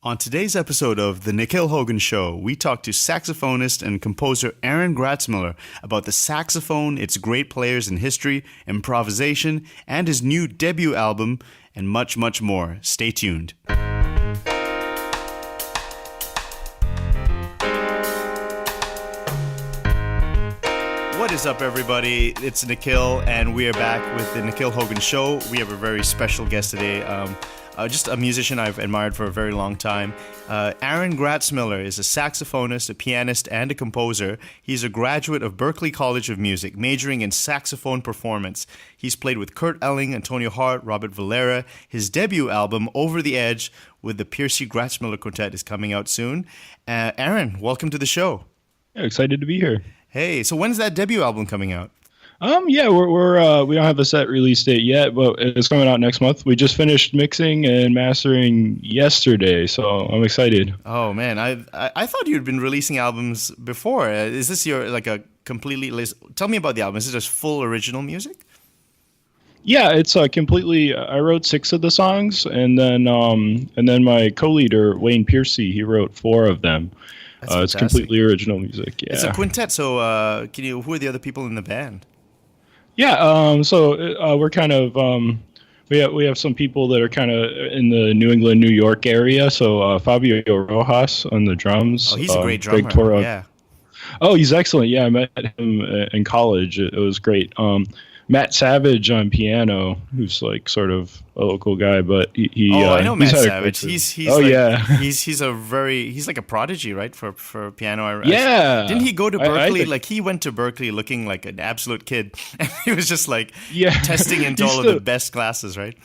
On today's episode of The Nikhil Hogan Show, we talk to saxophonist and composer Aaron Gratzmiller about the saxophone, its great players in history, improvisation, and his new debut album, and much, much more. Stay tuned. What is up, everybody? It's Nikhil, and we are back with The Nikhil Hogan Show. We have a very special guest today. Just a musician I've admired for a very long time. Aaron Gratzmiller is a saxophonist, a pianist, and a composer. He's a graduate of Berklee College of Music, majoring in saxophone performance. He's played with Kurt Elling, Antonio Hart, Robert Valera. His debut album, Over the Edge, with the Piercy Gratzmiller Quartet, is coming out soon. Aaron, welcome to the show. Yeah, excited to be here. Hey, so when's that debut album coming out? Yeah, we don't have a set release date yet, but it's coming out next month. We just finished mixing and mastering yesterday, so I'm excited. Oh man, I thought you'd been releasing albums before. Is this your a completely list? Tell me about the album. Is it just full original music? Yeah, it's completely. I wrote 6 of the songs, and then my co-leader Wayne Piercy, he wrote 4 of them. It's completely original music. Yeah, it's a quintet. So, who are the other people in the band? Yeah, we're kind of we have some people that are kind of in the New England, New York area. So Fabio Rojas on the drums. Oh, he's a great drummer. Greg Toro. Yeah. Oh, he's excellent. Yeah, I met him in college. It was great. Matt Savage on piano, who's like sort of a local guy, but he I know Matt Savage. He's like a prodigy, right? For piano. Didn't he go to Berklee? He went to Berklee looking like an absolute kid. And he was just testing into all of the best classes, right?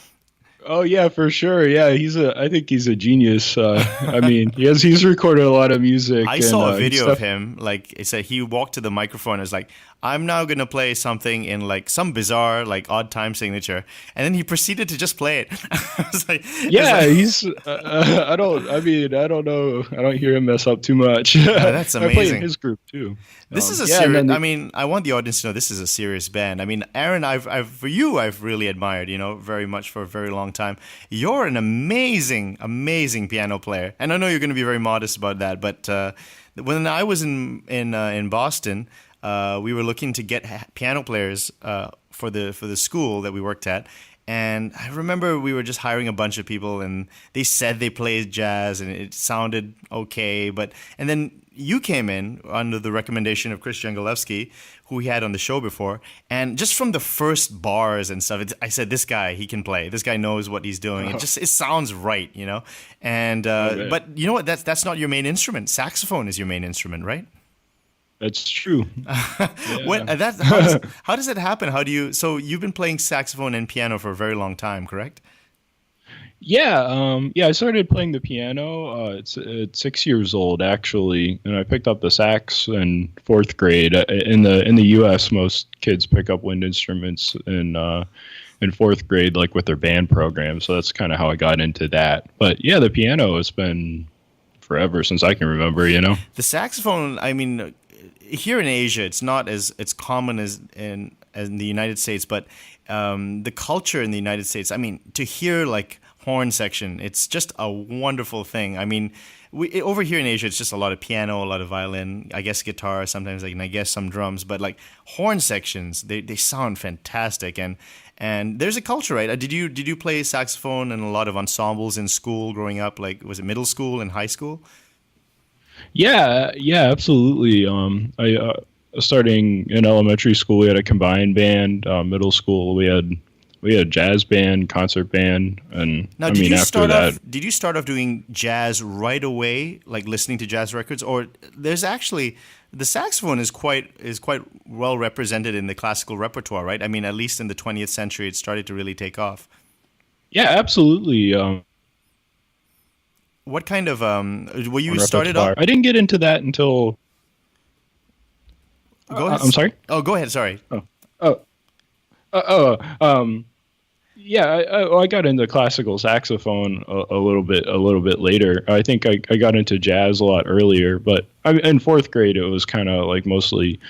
Oh yeah, for sure. Yeah, I think he's a genius. I mean, he's recorded a lot of music. I saw a video of him. It said he walked to the microphone and was like, "I'm now gonna play something in some bizarre odd time signature," and then he proceeded to just play it. I was like, "Yeah, he's." I don't know. I don't hear him mess up too much. That's amazing. I play in his group too. This is a serious. I want the audience to know this is a serious band. I mean, Aaron, I've really admired, very much for a very long time. You're an amazing piano player, and I know you're going to be very modest about that. But when I was in Boston, we were looking to get piano players for the school that we worked at. And I remember we were just hiring a bunch of people, and they said they played jazz, and it sounded okay. And then you came in under the recommendation of Chris Jangalewski, who we had on the show before. And just from the first bars and stuff, I said, this guy, he can play. This guy knows what he's doing. It sounds right, And but you know what? That's not your main instrument. Saxophone is your main instrument, right? That's true. Yeah. How does it happen? So you've been playing saxophone and piano for a very long time, correct? Yeah. I started playing the piano. It's 6 years old actually, and I picked up the sax in 4th grade. In the U.S., most kids pick up wind instruments in 4th grade, with their band program. So that's kind of how I got into that. But yeah, the piano has been forever since I can remember. The saxophone. I mean, here in Asia, it's not as common as in the United States, but the culture in the United States, I mean, to hear horn section, it's just a wonderful thing. I mean, over here in Asia, it's just a lot of piano, a lot of violin, I guess guitar sometimes, and I guess some drums, but horn sections, they sound fantastic, and there's a culture, right? Did you play saxophone in a lot of ensembles in school growing up? Was it middle school and high school? Yeah, absolutely. I starting in elementary school, we had a combined band. Middle school, we had jazz band, concert band, and now, did you start off doing jazz right away, listening to jazz records, or there's actually the saxophone is quite well represented in the classical repertoire, right? I mean, at least in the 20th century, it started to really take off. Yeah, absolutely. What kind of were you started off? I didn't get into that until. Go ahead. I'm sorry. Oh, go ahead. Sorry. Yeah, I got into classical saxophone a little bit later. I think I got into jazz a lot earlier, but in 4th grade it was kind of mostly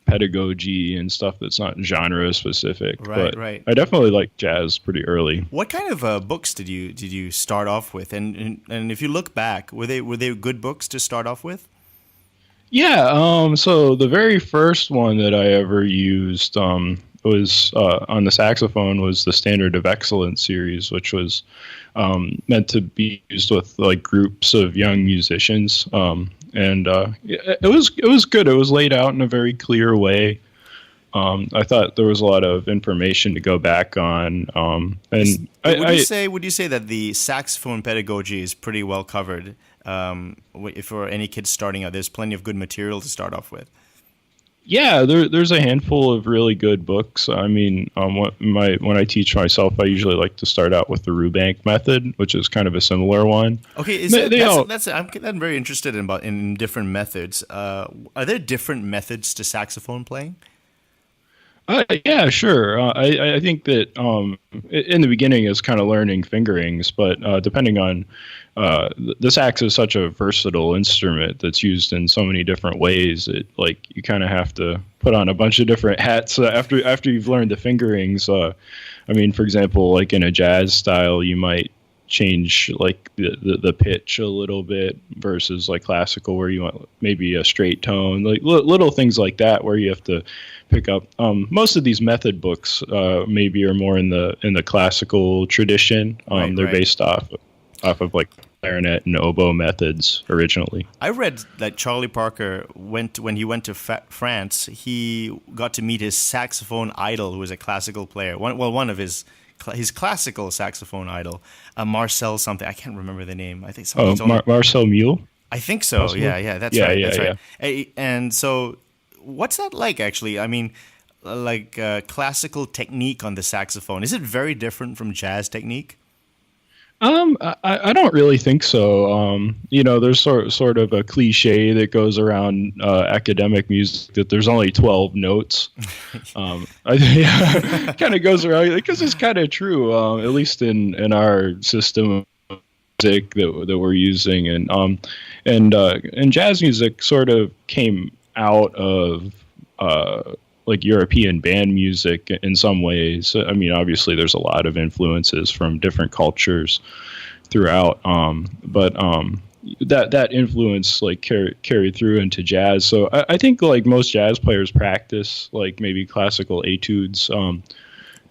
pedagogy and stuff that's not genre specific. Right, But right. I definitely like jazz pretty early. What kind of books did you start off with? And if you look back, were they good books to start off with? Yeah, so the very first one that I ever used was on the saxophone was the Standard of Excellence series, which was meant to be used with like groups of young musicians. And it was good. It was laid out in a very clear way. I thought there was a lot of information to go back on. And Would you say that the saxophone pedagogy is pretty well covered? If for any kids starting out, there's plenty of good material to start off with. Yeah, there's a handful of really good books. I mean, when I teach myself, I usually like to start out with the Rubank method, which is kind of a similar one. Okay, I'm very interested in different methods. Are there different methods to saxophone playing? Yeah, sure. I think that in the beginning it's kind of learning fingerings, but depending on the sax is such a versatile instrument that's used in so many different ways. It like you kind of have to put on a bunch of different hats after you've learned the fingerings. I mean, for example, like in a jazz style, you might change like the pitch a little bit versus like classical where you want maybe a straight tone, like little things like that where you have to pick up. Most of these method books maybe are more in the classical tradition. They're based off of like clarinet and oboe methods originally. I read that Charlie Parker when he went to France, he got to meet his saxophone idol, who was a classical player. One of his classical saxophone idol, Marcel something. I can't remember the name. I think Marcel Mule. I think so. Possibly? Yeah, that's right. That's right. And so, what's that like? Actually, I mean, like classical technique on the saxophone. Is it very different from jazz technique? I don't really think so. There's sort of a cliche that goes around academic music that there's only 12 notes. I think kind of goes around because it's kind of true, at least in our system of music that we're using, and jazz music sort of came out of like European band music in some ways. I mean, obviously there's a lot of influences from different cultures throughout, but that influence like carried through into jazz. So I think like most jazz players practice like maybe classical etudes,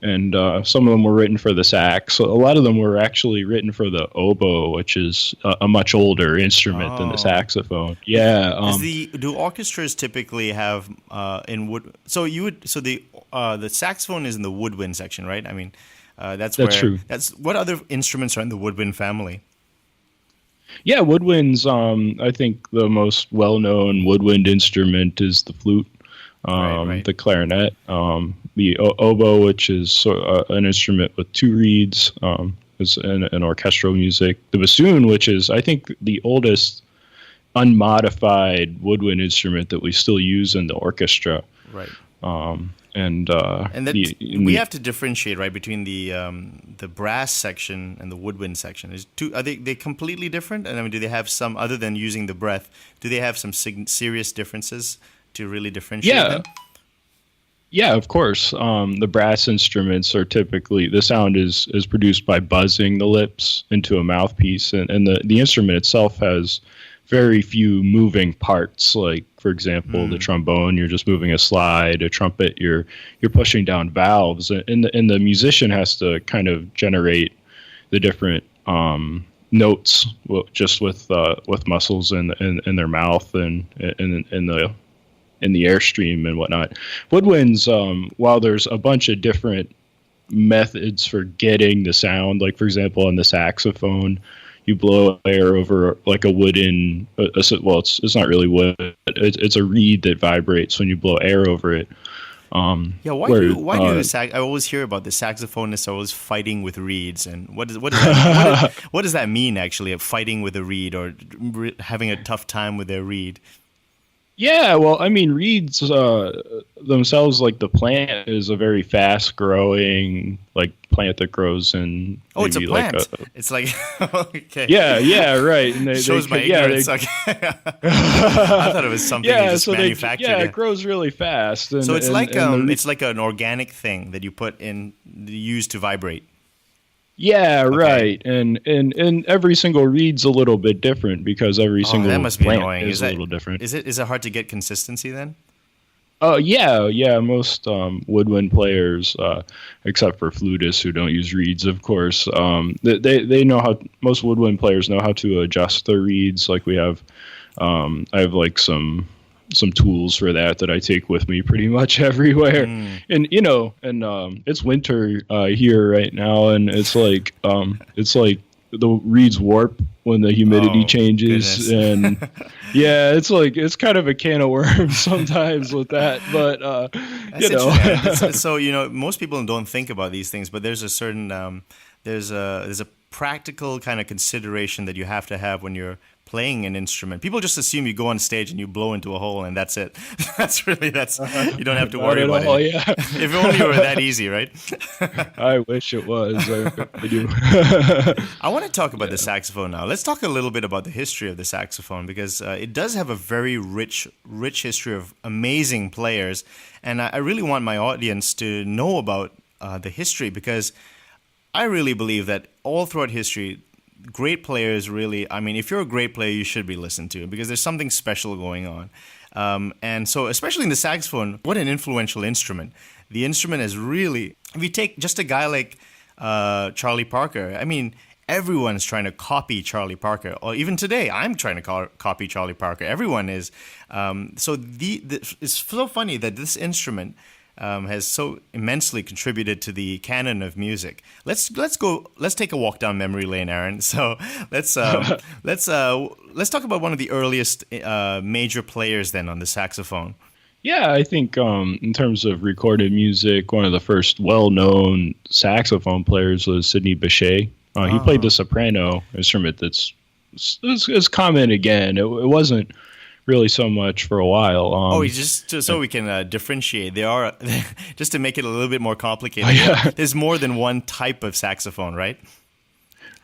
and some of them were written for the sax. So a lot of them were actually written for the oboe, which is a much older instrument than the saxophone. Yeah. Do orchestras typically have in wood? So the saxophone is in the woodwind section, right? I mean, that's true. That's what other instruments are in the woodwind family? Yeah, woodwinds. I think the most well-known woodwind instrument is the flute. Right. The clarinet, the oboe, which is an instrument with two reeds, is an orchestral music. The bassoon, which is, I think, the oldest unmodified woodwind instrument that we still use in the orchestra. Right. And that we have to differentiate, right, between the brass section and the woodwind section. Are they completely different? And I mean, do they have some, other than using the breath, do they have some serious differences to really differentiate them? Yeah, of course. The brass instruments are typically, the sound is produced by buzzing the lips into a mouthpiece, and the instrument itself has very few moving parts. Like, for example, the trombone, you're just moving a slide. A trumpet, you're pushing down valves, and the musician has to kind of generate the different notes just with muscles in their mouth and in the airstream and whatnot. Woodwinds, while there's a bunch of different methods for getting the sound, like for example on the saxophone, you blow air over like a wooden, it's not really wood, it's a reed that vibrates when you blow air over it. Why I always hear about the saxophonists are always fighting with reeds, and what does that mean actually, of fighting with a reed or having a tough time with their reed? Yeah, well, I mean, reeds themselves, like the plant, is a very fast-growing like plant that grows in Oh, it's a maybe like a plant. It's like okay. yeah, right, and they Shows my could yeah they ignorance. Okay. I thought it was something you yeah just so they manufactured. yeah Yeah. it grows really fast So and the it's like an organic thing that you put in, used to vibrate. yeah Okay. right and every single reed's a little bit different because every Oh, that single must be plant annoying. is a little different. Is it hard to get consistency then? Oh yeah. Most woodwind players, except for flutists who don't use reeds, of course, they know how. Most woodwind players know how to adjust their reeds. Like we have, I have like some tools for that I take with me pretty much everywhere. And it's winter here right now, and it's like the reeds warp when the humidity Oh, changes, goodness. and yeah, it's kind of a can of worms sometimes with that, but That's you know. interesting. So most people don't think about these things, but there's a certain there's a practical kind of consideration that you have to have when you're playing an instrument. People just assume you go on stage and you blow into a hole and that's it. That's you don't have to Not worry at about all, it. yeah. If only it were that easy, right? I wish it was. I do. I want to talk about the saxophone now. Let's talk a little bit about the history of the saxophone because it does have a very rich history of amazing players, and I really want my audience to know about the history because I really believe that all throughout history, great players really, I mean, if you're a great player, you should be listened to because there's something special going on. And so, especially in the saxophone, what an influential instrument. The instrument is really, if you take just a guy like Charlie Parker, I mean, everyone's trying to copy Charlie Parker. Or even today, I'm trying to copy Charlie Parker. Everyone is. It's so funny that this instrument has so immensely contributed to the canon of music. Let's take a walk down memory lane, Aaron. So let's talk about one of the earliest major players then on the saxophone. Yeah, I think in terms of recorded music, one of the first well-known saxophone players was Sidney Bechet. He played the soprano instrument that's is common again. It wasn't really so much for a while. Just so we can differentiate, there are just to make it a little bit more complicated. Oh, yeah. There's more than one type of saxophone, right?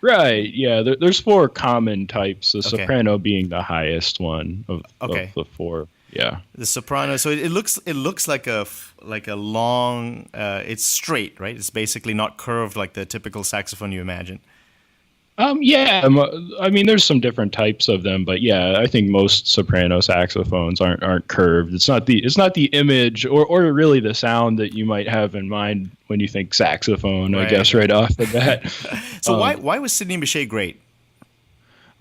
Right. Yeah. There's four common types. The Okay. soprano being the highest one of the four. Yeah. The soprano. So it looks like a long. It's straight, right? It's basically not curved like the typical saxophone you imagine. Yeah, I mean, there's some different types of them, but yeah, I think most soprano saxophones aren't curved. It's not the image or really the sound that you might have in mind when you think saxophone. Right. I guess right off the bat. So why was Sidney Bechet great?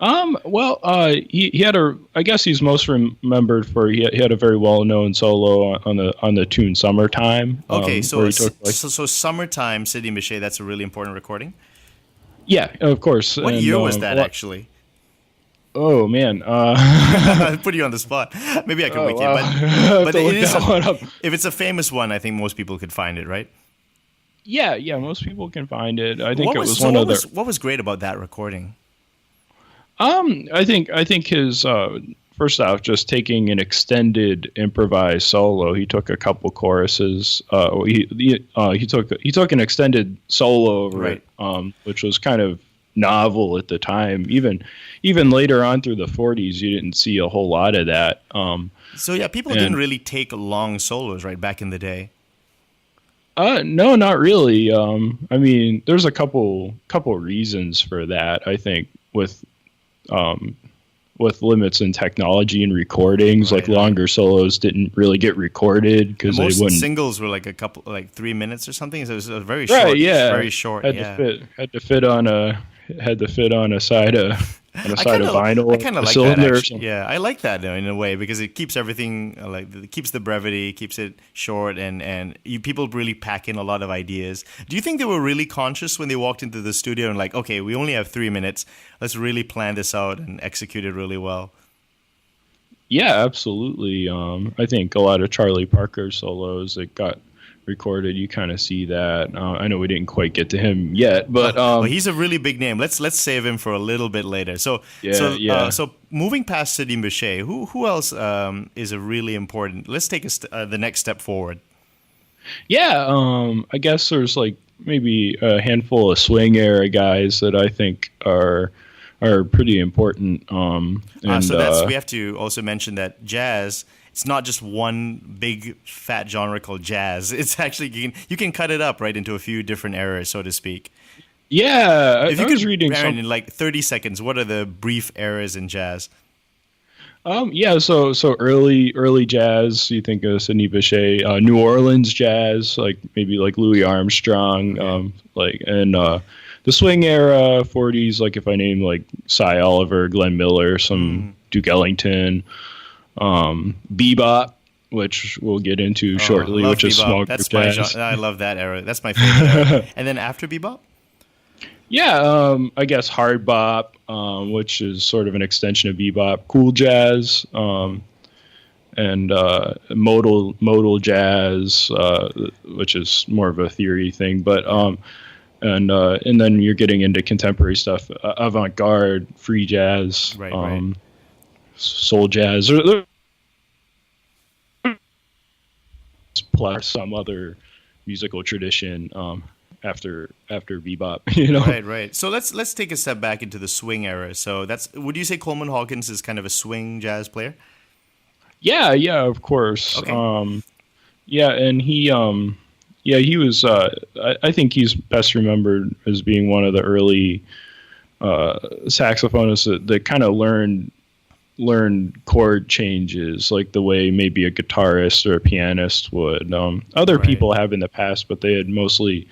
Well, he had I guess he's most remembered for he had a very well known solo on the tune "Summertime." Okay, where he took, so "Summertime," Sidney Bechet. That's a really important recording. yeah, of course. What year was that actually? Oh man, I put you on the spot. Maybe I could wiki it, but it is if it's a famous one, I think most people could find it, right? Yeah, most people can find it. I think what was great about that recording? I think his first off, just taking an extended improvised solo. He took a couple choruses. He took an extended solo over Right. it, which was kind of novel at the time. Even later on through the 40s, you didn't see a whole lot of that. So yeah, people didn't really take long solos, right, back in the day. No, not really. I mean, there's a couple reasons for that. I think with limits in technology and recordings, Right, like longer solos didn't really get recorded because they Most wouldn't. singles were like 3 minutes or something. So it was a very short, Right, yeah, very short. had to fit on a side of vinyl, I kind of a like cylinder that. or Actually. something. Yeah, I like that in a way because it keeps everything it keeps the brevity, keeps it short, and people really pack in a lot of ideas. Do you think they were really conscious when they walked into the studio and like, okay, we only have 3 minutes, let's really plan this out and execute it really well? Yeah, absolutely. I think a lot of Charlie Parker solos that got recorded, you kind of see that. I know we didn't quite get to him yet, but well, he's a really big name. Let's save him for a little bit later. So so moving past Sidney Bechet, who else is a really important? Let's take the next step forward. Yeah, I guess there's like maybe a handful of swing era guys that I think are pretty important. So we have to also mention that jazz. It's not just one big fat genre called jazz. It's actually you can cut it up right into a few different eras, so to speak. Yeah, if you I could, was reading Aaron, in like 30 seconds, what are the brief eras in jazz? So early jazz. You think of Sidney Bechet, New Orleans jazz, like maybe like Louis Armstrong, the swing era, 40s. Like if I name like Cy Oliver, Glenn Miller, some Duke Ellington, bebop, which we'll get into shortly, which is small group jazz. I love that era. That's my favorite era. And then after bebop. Yeah, I guess hard bop, which is sort of an extension of bebop, cool jazz, and modal jazz, which is more of a theory thing. But and then you're getting into contemporary stuff, avant-garde, free jazz, right. Soul jazz, plus some other musical tradition. After bebop, Right. So let's take a step back into the swing era. So would you say Coleman Hawkins is kind of a swing jazz player? Yeah, of course. Okay. And he was. I think he's best remembered as being one of the early saxophonists that kind of learned chord changes like the way maybe a guitarist or a pianist would. Other people have in the past, but they had mostly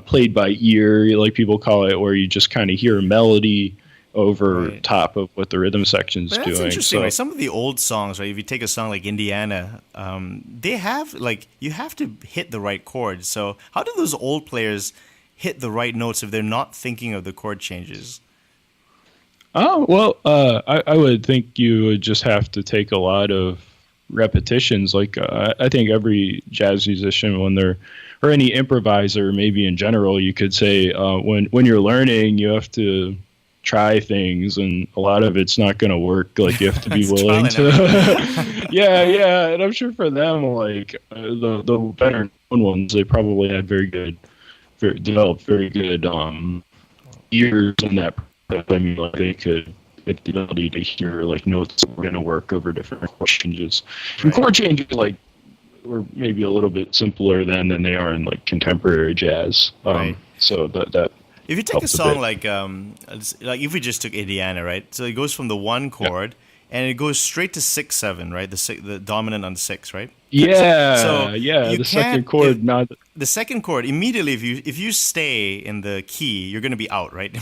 played by ear, like people call it, where you just kind of hear a melody over top of what the rhythm section's doing. That's interesting, so, right? Some of the old songs, right? If you take a song like Indiana, they have you have to hit the right chords. So how do those old players hit the right notes if they're not thinking of the chord changes? Oh, well, I would think you would just have to take a lot of repetitions. Like I think every jazz musician, when they're, or any improviser, maybe in general, you could say when you're learning, you have to try things, and a lot of it's not going to work. Like you have to be willing to. yeah, and I'm sure for them, like the better known ones, they probably had developed very good ears in that. I mean, like they could get the ability to hear like notes that were going to work over different chord changes. And chord changes were maybe a little bit simpler than they are in like contemporary jazz. So that if you take a song like if we just took Indiana, right? So it goes from the one chord and it goes straight to 6/7, right? The dominant on 6, right? The second chord, the second chord immediately. If you stay in the key, you're going to be out, right?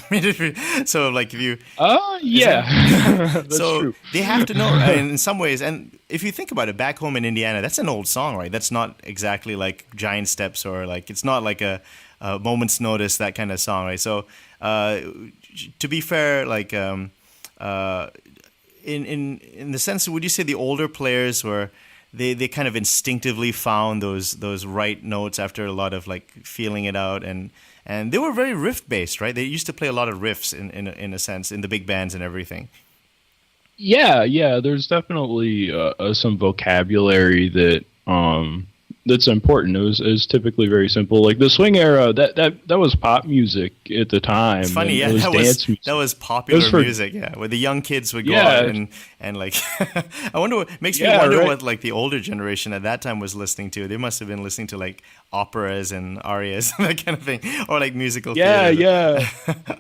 So like if you that's so true. They have to know, right? In some ways. And if you think about it, Back Home in Indiana, that's an old song, right? That's not exactly like Giant Steps or like it's not like a Moment's Notice, that kind of song, right? So to be fair, like in the sense, would you say the older players were they kind of instinctively found those right notes after a lot of like feeling it out, and they were very riff based, right? They used to play a lot of riffs in a sense in the big bands and everything. Yeah. There's definitely some vocabulary that's important. It was typically very simple. Like the swing era, that was pop music at the time. It's funny, yeah. That was popular music, where the young kids would go out and like. I wonder what makes me wonder what like the older generation at that time was listening to. They must have been listening to like operas and arias, that kind of thing, or like musical theater. Yeah.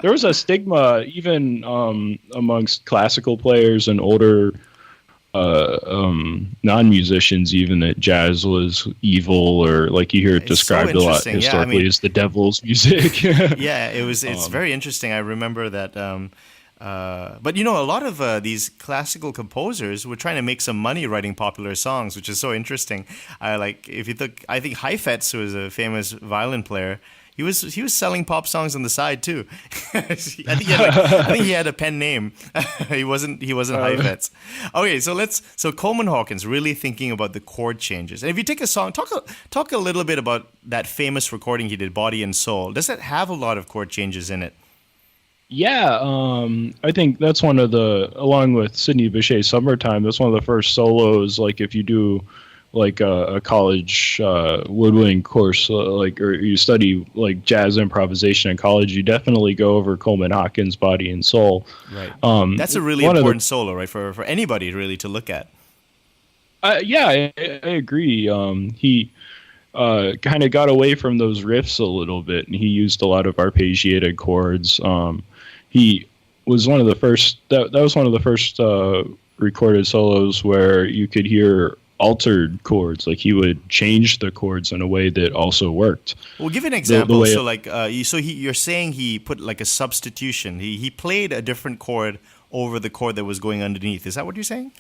There was a stigma even amongst classical players and older non-musicians, even, that jazz was evil, or like you hear it described a lot historically as the devil's music. It's very interesting. I remember that. But a lot of these classical composers were trying to make some money writing popular songs, which is so interesting. I think Heifetz, who was a famous violin player, he was selling pop songs on the side too. I think he had a pen name. he wasn't high vets. Okay, so Coleman Hawkins really thinking about the chord changes. And if you take a song, talk a little bit about that famous recording he did, Body and Soul. Does that have a lot of chord changes in it? Yeah, I think that's one of along with Sidney Bechet's Summertime, that's one of the first solos, like if you do like a college woodwind course, or you study like jazz improvisation in college, you definitely go over Coleman Hawkins' Body and Soul. Right. That's a really important solo, right, for anybody really to look at. Yeah, I agree. He kind of got away from those riffs a little bit, and he used a lot of arpeggiated chords. He was one of the first. That was one of the first recorded solos where you could hear altered chords. Like he would change the chords in a way that also worked. Well, give an example. You're saying he put like a substitution. He played a different chord over the chord that was going underneath. Is that what you're saying?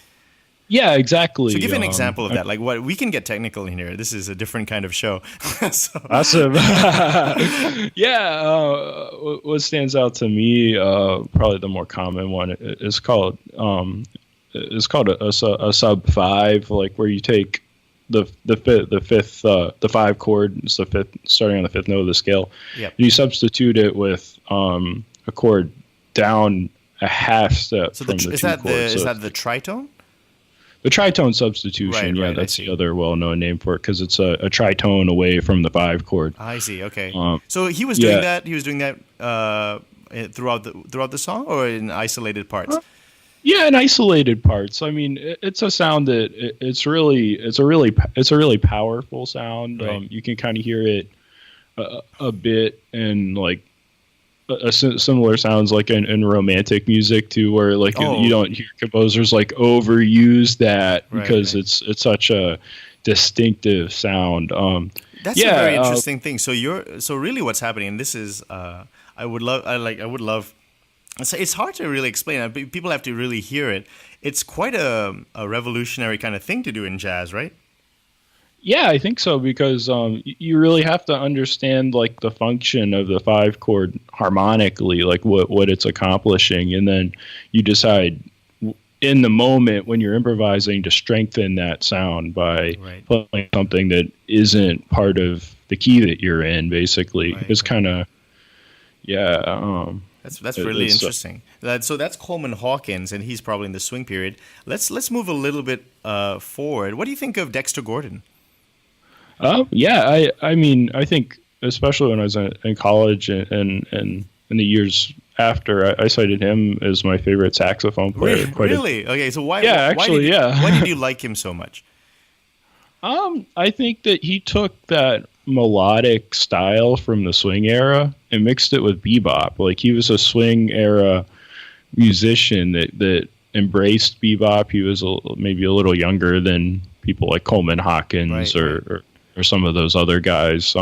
Yeah, exactly. So give an example of that. Like what we can get technical in here. This is a different kind of show. Awesome. Yeah. What stands out to me, probably the more common one, is called a sub 5, like where you take the fifth, the 5 chord, it's the fifth, starting on the 5th note of the scale. Yep. You substitute it with a chord down a half step from the 2 chords. Is that the tritone? The tritone substitution, right, that's the other well-known name for it, because it's a tritone away from the 5 chord. I see. Okay. So he was doing that. He was doing that throughout the song, or in isolated parts. Yeah, in isolated parts. I mean, it's a sound that it's a really powerful sound. Right. You can kind of hear it a bit in like similar sounds like in romantic music too, where like you don't hear composers like overuse that because it's such a distinctive sound. That's a very interesting thing. So really what's happening, and this is I would love. It's hard to really explain. People have to really hear it. It's quite a revolutionary kind of thing to do in jazz, right? Yeah, I think so, because you really have to understand like the function of the 5 chord harmonically, like what it's accomplishing, and then you decide in the moment when you're improvising to strengthen that sound by playing something that isn't part of the key that you're in. Basically, it's kind of That's really interesting. So that's Coleman Hawkins, and he's probably in the swing period. Let's move a little bit forward. What do you think of Dexter Gordon? I mean, I think especially when I was in college and in the years after, I cited him as my favorite saxophone player. Really? Okay, so why? Yeah, why did you like him so much? I think that he took that melodic style from the swing era and mixed it with bebop. Like he was a swing era musician that embraced bebop. He was maybe a little younger than people like Coleman Hawkins or some of those other guys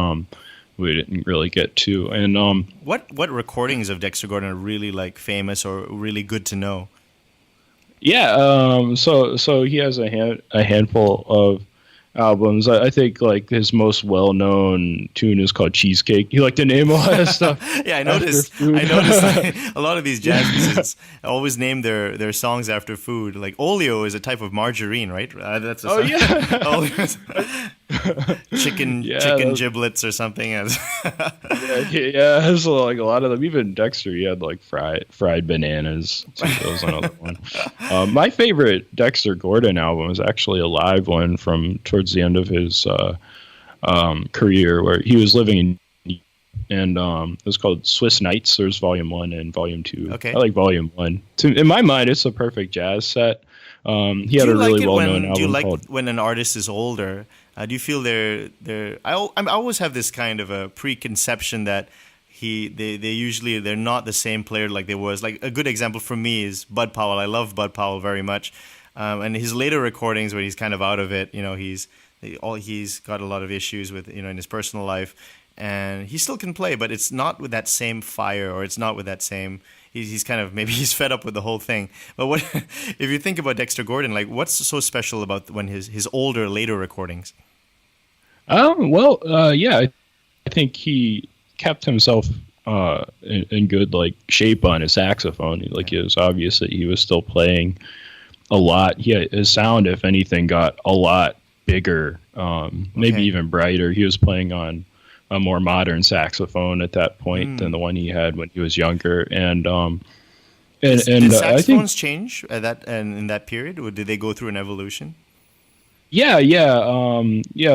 we didn't really get to. And what recordings of Dexter Gordon are really like famous or really good to know? Yeah, so he has a handful of albums. I think like his most well-known tune is called Cheesecake. You like to name a lot of stuff. Yeah, I noticed a lot of these jazz musicians always name their songs after food. Like Oleo is a type of margarine, right? That's a chicken giblets or something. There's like a lot of them. Even Dexter, he had like fried bananas. That was another one. My favorite Dexter Gordon album is actually a live one from towards the end of his career, where he was living in, and it was called Swiss Nights. There's Volume 1 and Volume 2. Okay. I like Volume 1. In my mind, it's a perfect jazz set. He had a really well-known album. Do you like when an artist is older? Do you feel they're? I always have this kind of a preconception that they're not the same player like they was. Like a good example for me is Bud Powell. I love Bud Powell very much, and his later recordings where he's kind of out of it. You know, he's got a lot of issues with in his personal life, and he still can play, but it's not with that same fire, or it's not with that same. He's kind of, maybe he's fed up with the whole thing. But what if you think about Dexter Gordon? Like, what's so special about when his older, later recordings? I think he kept himself in good like shape on his saxophone. Like it was obvious that he was still playing a lot. His sound, if anything, got a lot bigger, maybe even brighter. He was playing on a more modern saxophone at that point than the one he had when he was younger. And did I think saxophones change at that and in that period, or did they go through an evolution? yeah,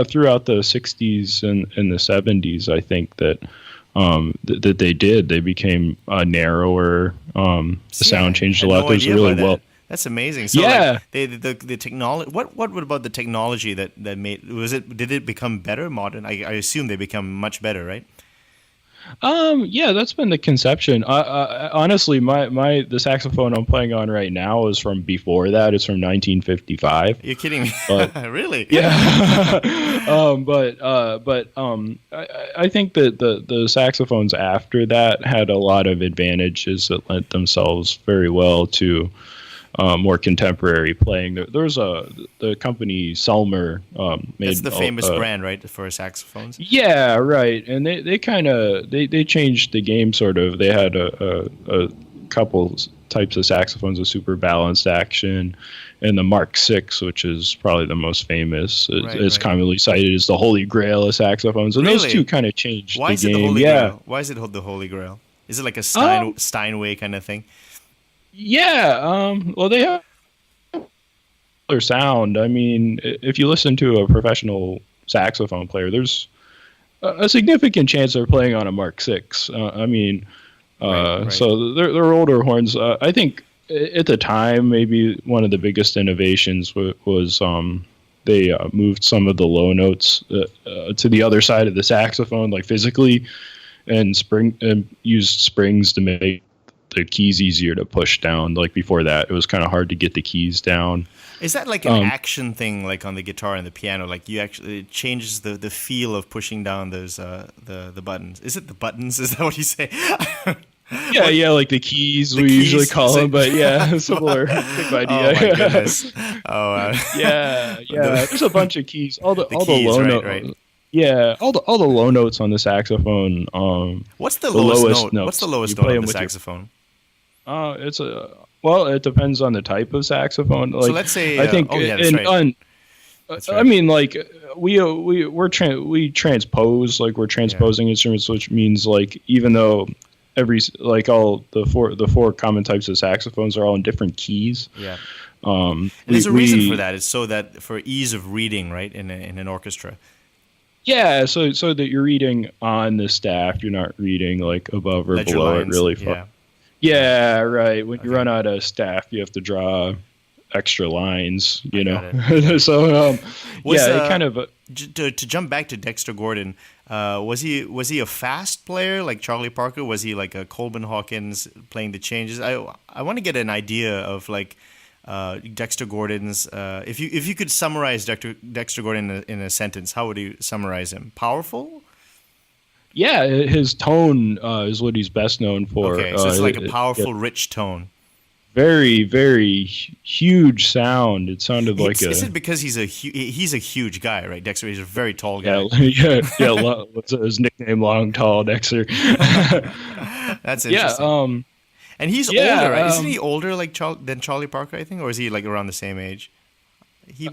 throughout the 60s and the 70s, I think that that they did. They became narrower. The sound changed a lot. There's really well. That's amazing. So like, the technology. What about the technology that made? Did it become better, modern? I assume they become much better, right? Yeah, that's been the conception. Honestly, the saxophone I'm playing on right now is from before that. It's from 1955. You're kidding me? But, really? Yeah. I think that the saxophones after that had a lot of advantages that lent themselves very well to more contemporary playing. There's the company Selmer made. That's the famous brand, right, for saxophones? Yeah, right. And they kind of they changed the game sort of. They had a couple types of saxophones, a super balanced action, and the Mark VI, which is probably the most famous. It's commonly cited as the Holy Grail of saxophones, and those two kind of changed the game. Why is it the Holy Grail? Is it like a Steinway kind of thing? Yeah, well, they have their sound. I mean, if you listen to a professional saxophone player, there's a significant chance they're playing on a Mark VI. So they're older horns. I think at the time, maybe one of the biggest innovations was they moved some of the low notes to the other side of the saxophone, like physically, and used springs to make the keys easier to push down. Like before that, it was kind of hard to get the keys down. Is that like an action thing, like on the guitar and the piano? Like it changes the feel of pushing down those the buttons. Is it the buttons? Is that what you say? Yeah, like the keys we usually call them, but yeah, similar idea. Oh my goodness! Yeah. There's a bunch of keys. All the keys, low right, notes. right. Yeah, all the low notes on the saxophone. What's the lowest note? What's the lowest note on the saxophone? It depends on the type of saxophone. Like, so let's say I think that's right. I mean, like we transpose, like we're transposing instruments, which means like even though all the four common types of saxophones are all in different keys. Yeah. There's a reason for that. It's so that for ease of reading, right, in an orchestra. Yeah, so that you're reading on the staff, you're not reading like above or Ledger below lines, it really far. Yeah, right. When you run out of staff, you have to draw extra lines, you know. So it kind of to jump back to Dexter Gordon, was he a fast player like Charlie Parker? Was he like a Coleman Hawkins playing the changes? I want to get an idea of like Dexter Gordon's. If you could summarize Dexter Gordon in a sentence, how would you summarize him? Powerful. Yeah, his tone is what he's best known for. Okay, so it's like a powerful, rich tone. Very, very huge sound. It sounded like Is it because he's a huge guy, right? Dexter is a very tall guy. Yeah. What's his nickname? Long, tall Dexter. That's interesting. Yeah. And he's older, right? Isn't he older than Charlie Parker, I think? Or is he like around the same age?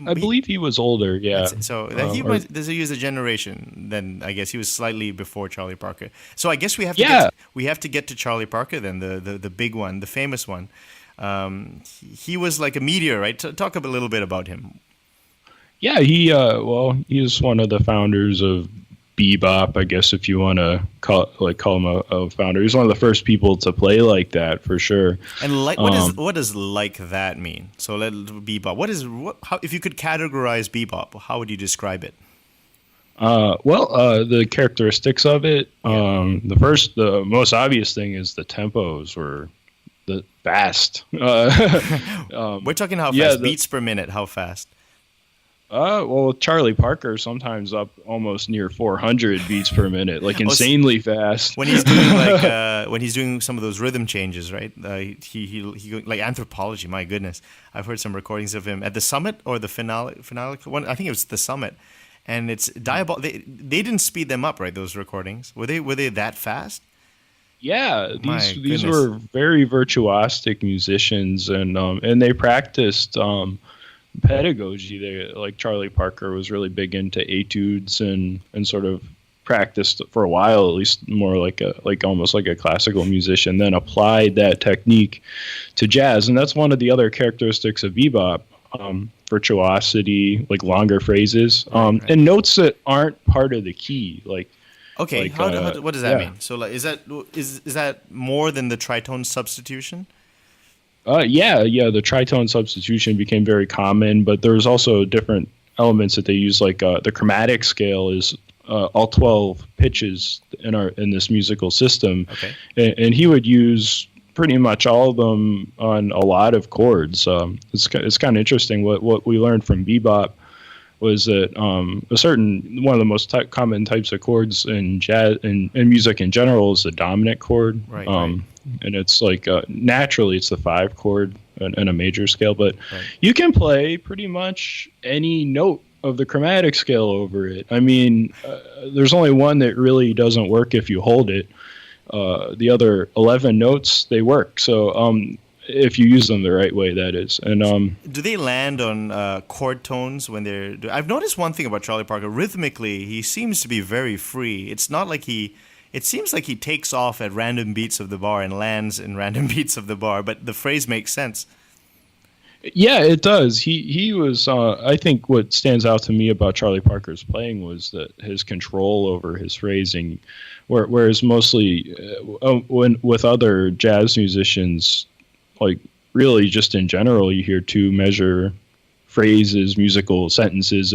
I believe he was older, yeah. So he was a generation. Then I guess he was slightly before Charlie Parker. So I guess we have to get to Charlie Parker then, the big one, the famous one. He was like a meteor, right? Talk a little bit about him. Yeah, he's one of the founders of bebop, I guess, if you want to call him a founder. He's one of the first people to play like that, for sure. And what does like that mean? So bebop. If you could categorize bebop, how would you describe it? The characteristics of it. The most obvious thing is the tempos were fast. We're talking how fast? Beats per minute. How fast? Charlie Parker sometimes up almost near 400 beats per minute, like insanely fast. When he's doing when he's doing some of those rhythm changes, right? He like Anthropology. My goodness, I've heard some recordings of him at the Summit or the finale one. I think it was the Summit, and it's diabolical. They didn't speed them up, right? Those recordings, were they that fast? Yeah, My these goodness. were very virtuosic musicians, and they practiced pedagogy. They, like Charlie Parker was really big into etudes and sort of practiced for a while, at least more like almost like a classical musician, then applied that technique to jazz. And that's one of the other characteristics of bebop, virtuosity, like longer phrases, Right. and notes that aren't part of the key. Okay, Like, what does that yeah. mean? So, like, is that more than the tritone substitution? Yeah. The tritone substitution became very common, but there's also different elements that they use. Like the chromatic scale is all 12 pitches in this musical system, Okay. and he would use pretty much all of them on a lot of chords. It's kind of interesting. What we learned from bebop was that one of the most common types of chords in jazz and music in general is the dominant chord. Right. And it's like naturally it's the 5 chord and a major scale, but Right. you can play pretty much any note of the chromatic scale over it. I mean, there's only one that really doesn't work if you hold it. The other 11 notes, they work. So if you use them the right way, that is. And Do they land on chord tones when they're? I've noticed one thing about Charlie Parker. Rhythmically, he seems to be very free. It's not like It seems like he takes off at random beats of the bar and lands in random beats of the bar, but the phrase makes sense. yeah, it does. He was. I think what stands out to me about Charlie Parker's playing was that his control over his phrasing, whereas mostly when with other jazz musicians, like really just in general, you hear 2 measure phrases, musical sentences.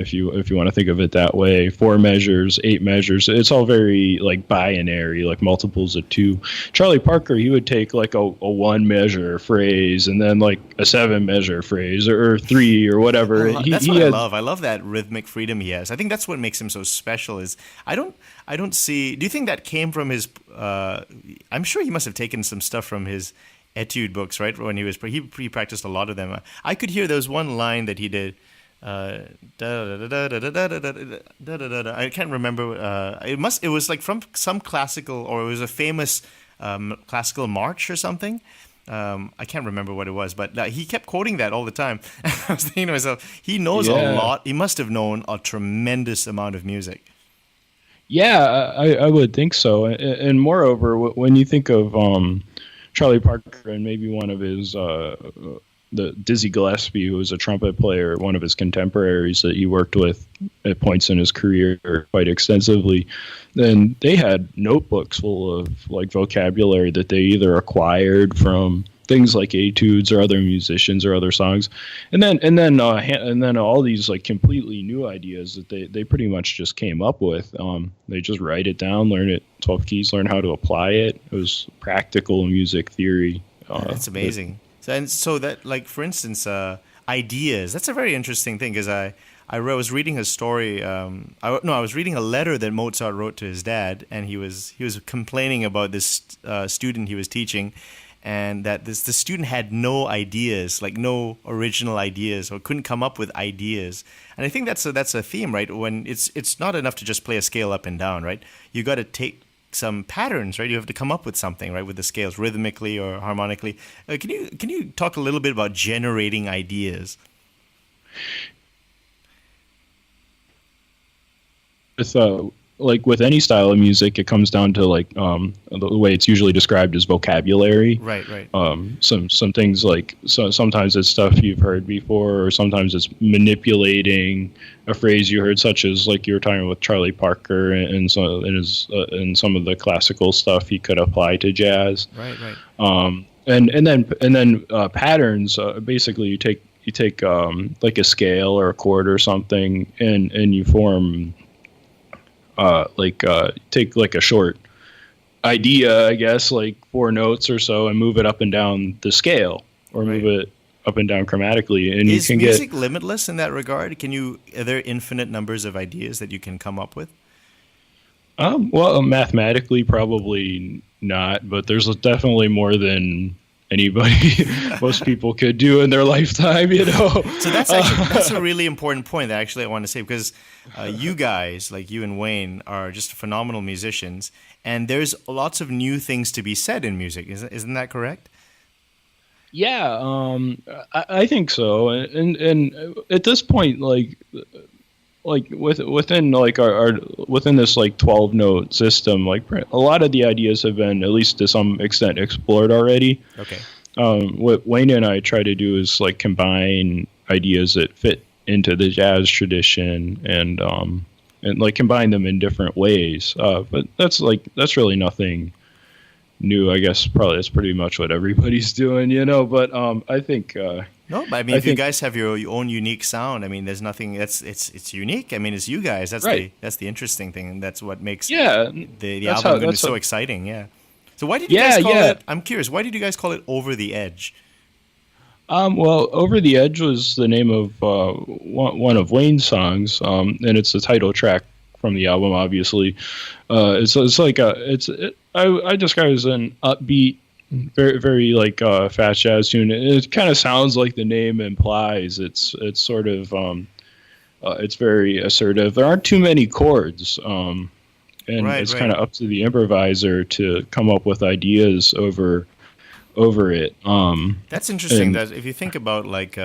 If you want to think of it that way, 4 measures, 8 measures, it's all very like binary, like multiples of 2. Charlie Parker, he would take like a 1 measure phrase and then like a 7 measure phrase or 3 or whatever. That's what I love. I love that rhythmic freedom he has. I think that's what makes him so special. Is I don't see. Do you think that came from his? I'm sure he must have taken some stuff from his etude books, right? When he practiced a lot of them. I could hear there was one line that he did. I can't remember. It was like from some classical, or it was a famous classical march or something. I can't remember what it was, but he kept quoting that all the time. I was thinking to myself, he knows a lot. He must have known a tremendous amount of music. Yeah, I would think so. And moreover, when you think of Charlie Parker and maybe one of his the Dizzy Gillespie, who was a trumpet player, one of his contemporaries that he worked with at points in his career quite extensively, then they had notebooks full of like vocabulary that they either acquired from things like etudes or other musicians or other songs, and then all these like completely new ideas that they pretty much just came up with. They just write it down, learn it 12 keys, learn how to apply it. It was practical music theory. That's amazing. So that, like, for instance, ideas. That's a very interesting thing, because I was reading a story. I was reading a letter that Mozart wrote to his dad, and he was complaining about this student he was teaching, and that the student had no ideas, like no original ideas, or couldn't come up with ideas. And I think that's a theme, right? When it's not enough to just play a scale up and down, right? You got to take some patterns, right? You have to come up with something, right, with the scales, rhythmically or harmonically. Can you talk a little bit about generating ideas? With any style of music, it comes down to like the way it's usually described as vocabulary. Right. Some things like sometimes it's stuff you've heard before, or sometimes it's manipulating a phrase you heard, such as like you were talking with Charlie Parker and some of the classical stuff he could apply to jazz. Right. And then patterns. Basically, you take like a scale or a chord or something, and you form. Take like a short idea, I guess, like 4 notes or so, and move it up and down the scale, or move it up and down chromatically. And Is you can music limitless in that regard? Are there infinite numbers of ideas that you can come up with? Well, mathematically, probably not, but there's definitely more than anybody, most people could do in their lifetime, you know. So that's a really important point that actually I want to say, because you guys, like you and Wayne, are just phenomenal musicians, and there's lots of new things to be said in music. Isn't that correct? Yeah, I think so, and at this point, within like our within this like 12 note system, like a lot of the ideas have been, at least to some extent, explored already. Okay. What Wayne and I try to do is like combine ideas that fit into the jazz tradition and like combine them in different ways. But that's really nothing new. I guess probably that's pretty much what everybody's doing, you know. But I think no, but I mean, if you guys have your own unique sound, I mean, there's nothing it's unique. I mean, it's you guys. That's right. That's the interesting thing, and that's what makes the that's album going to be so exciting. Yeah. So why did you guys call it? I'm curious. Why did you guys call it Over the Edge? Well, Over the Edge was the name of one of Wayne's songs, and it's the title track from the album. Obviously, it's like I describe it as an upbeat, very very like fast jazz tune. It kind of sounds like the name implies. It's sort of it's very assertive. There aren't too many chords, and it's kind of up to the improviser to come up with ideas over it. That's interesting. That if you think about like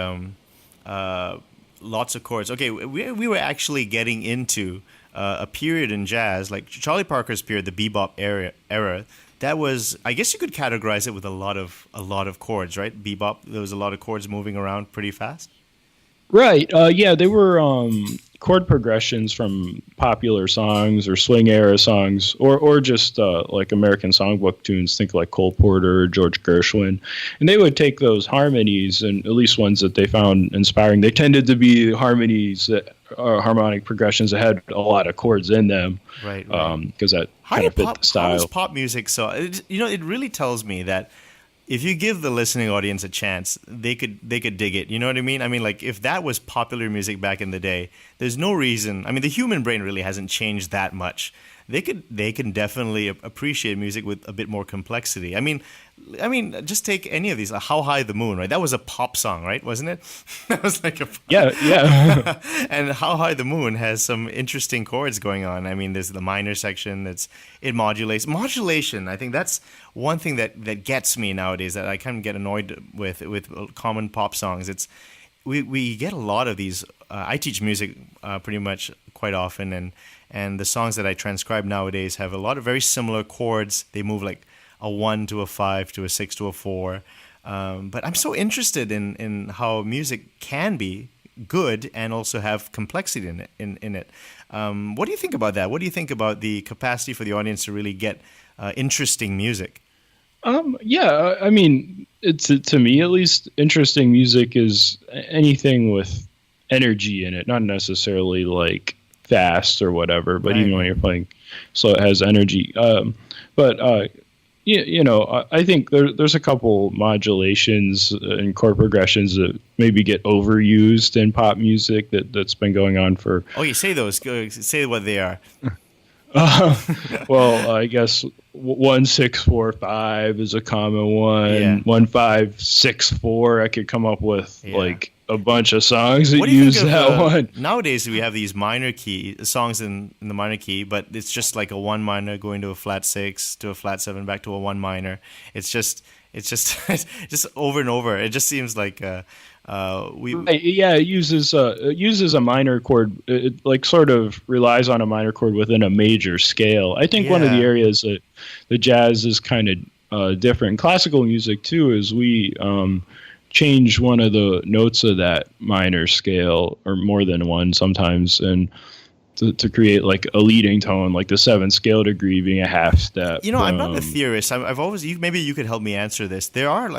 lots of chords. Okay, we were actually getting into a period in jazz, like Charlie Parker's period, the bebop era. That was, I guess you could categorize it with a lot of chords, right? Bebop, there was a lot of chords moving around pretty fast. Right. Yeah, they were chord progressions from popular songs or swing era songs, or just like American songbook tunes. Think like Cole Porter or George Gershwin, and they would take those harmonies, and at least ones that they found inspiring. They tended to be harmonies that are harmonic progressions that had a lot of chords in them, right? Because that kind of fit the style. How is pop music so? It really tells me that if you give the listening audience a chance, they could dig it. You know what I mean? I mean, like, if that was popular music back in the day, there's no reason. I mean, the human brain really hasn't changed that much. They can definitely appreciate music with a bit more complexity. I mean, just take any of these. How High the Moon, right? That was a pop song, right? Wasn't it? That was like a yeah. And How High the Moon has some interesting chords going on. I mean, there's the minor section it modulates. Modulation, I think that's one thing that gets me nowadays, that I kind of get annoyed with common pop songs. We get a lot of these. I teach music pretty much quite often, and the songs that I transcribe nowadays have a lot of very similar chords. They move like a 1 to a 5 to a 6 to a 4. But I'm so interested in how music can be good and also have complexity in it. What do you think about that? What do you think about the capacity for the audience to really get interesting music? Yeah, I mean, to me at least, interesting music is anything with energy in it, not necessarily like fast or whatever, but even when you're playing slow, it has energy. I think there's a couple modulations and chord progressions that maybe get overused in pop music that's been going on for. Oh, you say those. Say what they are. Well, I guess 1-6-4-5 is a common one. Yeah. 1-5-6-4. I could come up with like a bunch of songs that use that one. Nowadays we have these minor key songs in the minor key, but it's just like a 1 minor going to a flat 6 to a flat 7 back to a 1 minor. It's just just over and over. It just seems like it uses a minor chord. It like sort of relies on a minor chord within a major scale. I think one of the areas that the jazz is kind of different in classical music too is we change one of the notes of that minor scale, or more than one sometimes, and to create like a leading tone, like the 7th scale degree being a half step. I'm not a theorist. I've always maybe you could help me answer this. There are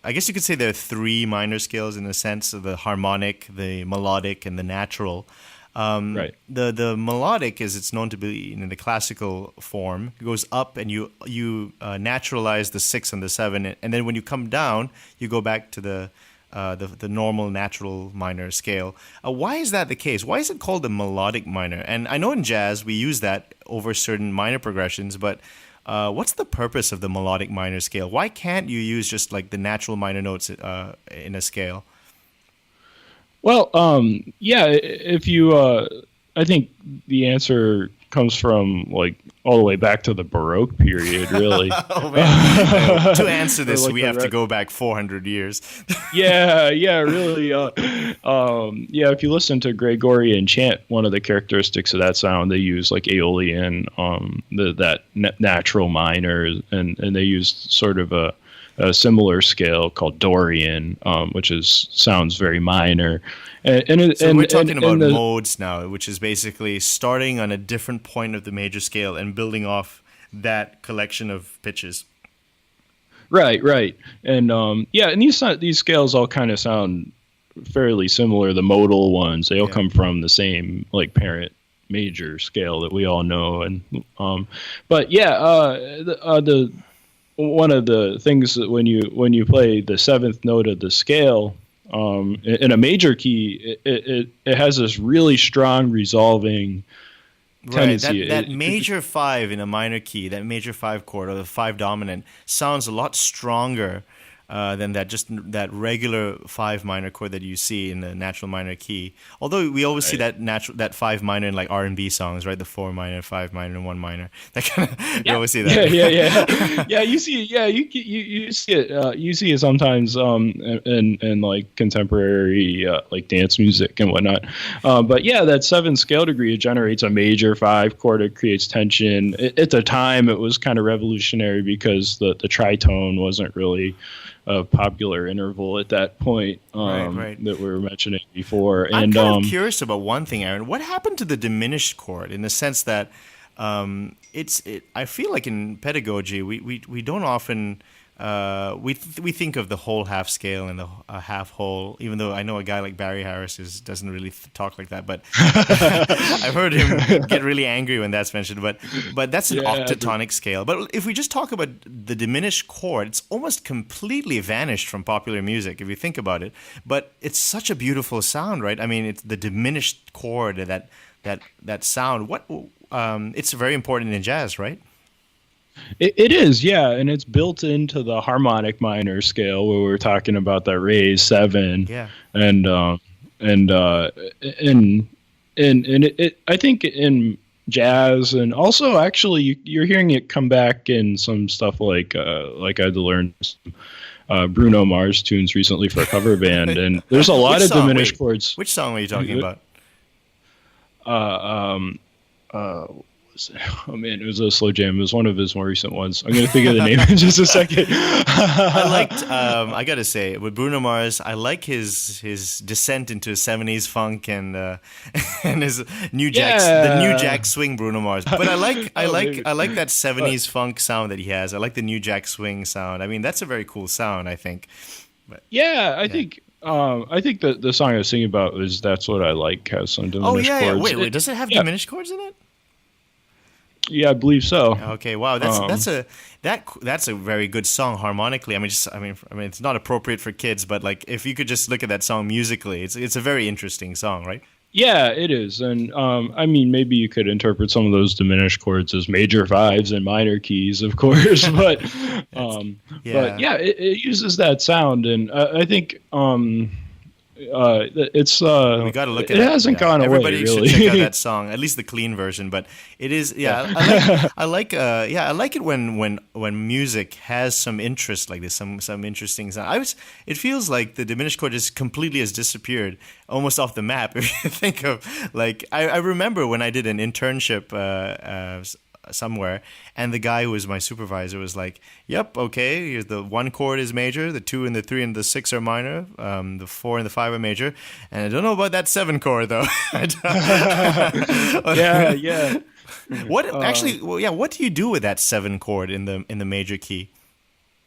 I guess you could say there are 3 minor scales in the sense of the harmonic, the melodic, and the natural. Right. The melodic, as it's known to be in the classical form, goes up, and you naturalize the 6 and the 7, and then when you come down, you go back to the normal natural minor scale. Why is that the case? Why is it called the melodic minor? And I know in jazz we use that over certain minor progressions, but what's the purpose of the melodic minor scale? Why can't you use just like the natural minor notes in a scale? Well, yeah, if you, I think the answer comes from like all the way back to the Baroque period, really. Oh, man. To answer this, like we have to go back 400 years. Yeah, really. Yeah, if you listen to Gregorian chant, one of the characteristics of that sound, they use like Aeolian, that natural minor, and they used sort of a similar scale called Dorian, which sounds very minor. So we're talking about modes now, which is basically starting on a different point of the major scale and building off that collection of pitches. Right. And yeah, and these scales all kind of sound fairly similar. The modal ones, they all come from the same like parent major scale that we all know. And but yeah, the one of the things that when you play the seventh note of the scale in a major key, it has this really strong resolving tendency. Right, that major five in a minor key, that major five chord or the five dominant, sounds a lot stronger than that regular five minor chord that you see in the natural minor key. Although we always see that five minor in like R&B songs, right? The 4 minor, 5 minor, and 1 minor. That kind of you always see that. Yeah. You see it. You see it sometimes in like contemporary like dance music and whatnot. But yeah, that 7 scale degree, it generates a major 5 chord. It creates tension. At the time, it was kind of revolutionary because the tritone wasn't really a popular interval at that point right. that we were mentioning before. And I'm kind of curious about one thing, Aaron. What happened to the diminished chord in the sense that I feel like in pedagogy we don't often we think of the whole half scale and the half whole, even though I know a guy like Barry Harris doesn't really talk like that, but I've heard him get really angry when that's mentioned. But that's an octatonic scale. But if we just talk about the diminished chord, it's almost completely vanished from popular music if you think about it. But it's such a beautiful sound, right? I mean, it's the diminished chord, that sound. It's very important in jazz, right? It is, yeah, and it's built into the harmonic minor scale where we're talking about that raised 7, and I think in jazz, and also actually you're hearing it come back in some stuff like I had to learn some Bruno Mars tunes recently for a cover band, and there's a lot of diminished chords. Which song are you talking about? Oh man, it was a slow jam. It was one of his more recent ones. I'm gonna think of the name in just a second. I liked. I gotta say, with Bruno Mars, I like his descent into 70s funk and his new jack swing Bruno Mars. But I like that 70s funk sound that he has. I like the new jack swing sound. I mean, that's a very cool sound, I think. But, I think that the song I was singing about was "That's What I Like" has some diminished chords. Wait, does it have diminished chords in it? Yeah, I believe so. Okay, wow, that's a very good song harmonically. I mean, it's not appropriate for kids, but like if you could just look at that song musically, it's a very interesting song, right? Yeah, it is, and I mean, maybe you could interpret some of those diminished chords as major 5s and minor keys, of course, but it uses that sound, and I think. It's we got to look at it. It hasn't gone away. Everybody really. should check out that song, at least the clean version. But it is, I like it when music has some interest like this, some interesting sound. It feels like the diminished chord just completely has disappeared, almost off the map. If you think of like, I remember when I did an internship somewhere, and the guy who was my supervisor was like, "Yep, okay, the 1 chord is major, the 2 and the 3 and the 6 are minor, the 4 and the 5 are major, and I don't know about that 7 chord though." What actually? What do you do with that 7 chord in the major key?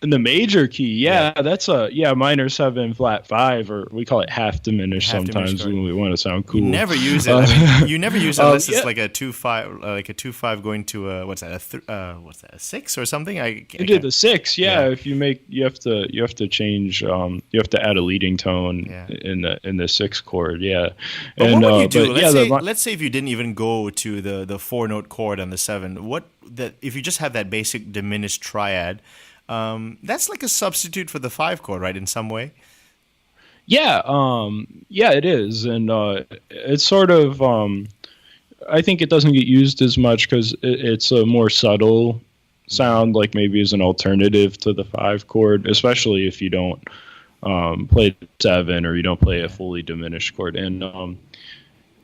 In the major key, that's a minor 7 flat 5, or we call it half diminished Half diminished sometimes chord. when we want to sound cool. You never use it. I mean, you never use it unless it's like a 2/5, like a 2/5 going to a what's that? A 6 or something? You did the 6, If you have to change. You have to add a leading tone in the 6 chord, But and what would you do? but, Let's say if you didn't even go to the 4-note chord on the 7. If you just have that basic diminished triad? That's like a substitute for the 5 chord, right? In some way. Yeah, it is, and it's sort of. I think it doesn't get used as much because it's a more subtle sound, like maybe as an alternative to the 5 chord, especially if you don't play 7 or you don't play a fully diminished chord. And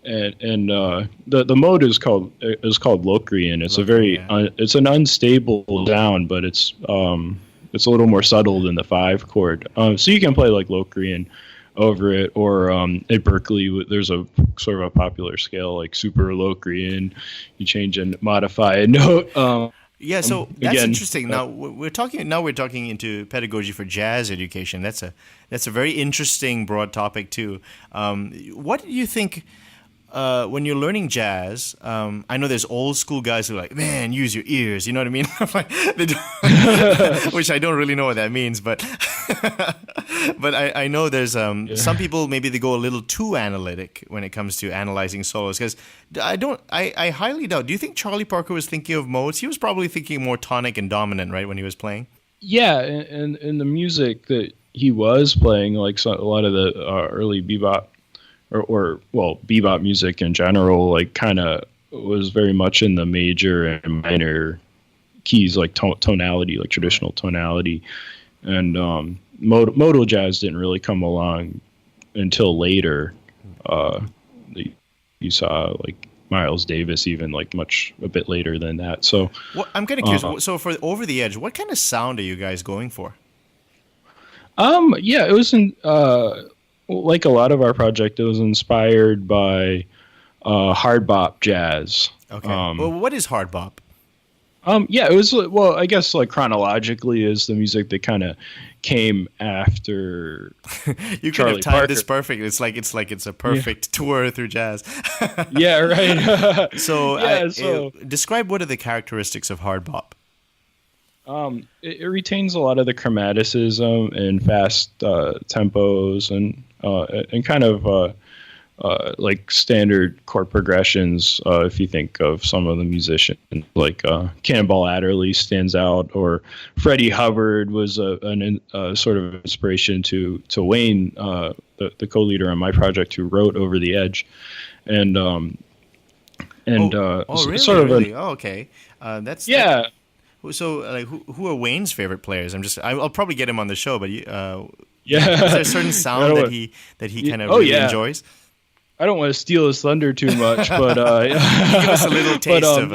the mode is called Locrian. It's it's an unstable sound, but it's a little more subtle than the 5 chord. So you can play like Locrian over it, or at Berkeley there's a sort of a popular scale like Super Locrian. You change and modify a note. So that's interesting. Now we're talking into pedagogy for jazz education. That's a very interesting broad topic too. What do you think? When you're learning jazz, I know there's old school guys who are like, man, use your ears. You know what I mean? Which I don't really know what that means, but I know there's some people, maybe they go a little too analytic when it comes to analyzing solos. Because I highly doubt. Do you think Charlie Parker was thinking of modes? He was probably thinking more tonic and dominant, right, when he was playing? Yeah, and the music that he was playing, like a lot of the early bebop. Or bebop music in general, like kind of was very much in the major and minor keys, like tonality, like traditional tonality. And modal jazz didn't really come along until later. You saw like Miles Davis even like a bit later than that. So I'm kind of curious. So for Over the Edge, what kind of sound are you guys going for? It was in. Like a lot of our project, it was inspired by hard bop jazz. Okay. What is hard bop? It was, I guess like chronologically is the music that kind of came after you could have timed Parker. This perfect. It's like it's a perfect tour through jazz. Yeah, right. So describe what are the characteristics of hard bop? It retains a lot of the chromaticism and fast tempos and kind of like standard chord progressions. If you think of some of the musicians, like Cannonball Adderley stands out, or Freddie Hubbard was a sort of inspiration to Wayne, the co-leader on my project, who wrote Over the Edge, and really? sort of really? Okay. That's yeah. So, like, who are Wayne's favorite players? I'll probably get him on the show, but is there a certain sound that he kind of really enjoys? I don't want to steal his thunder too much, but give us a little taste of.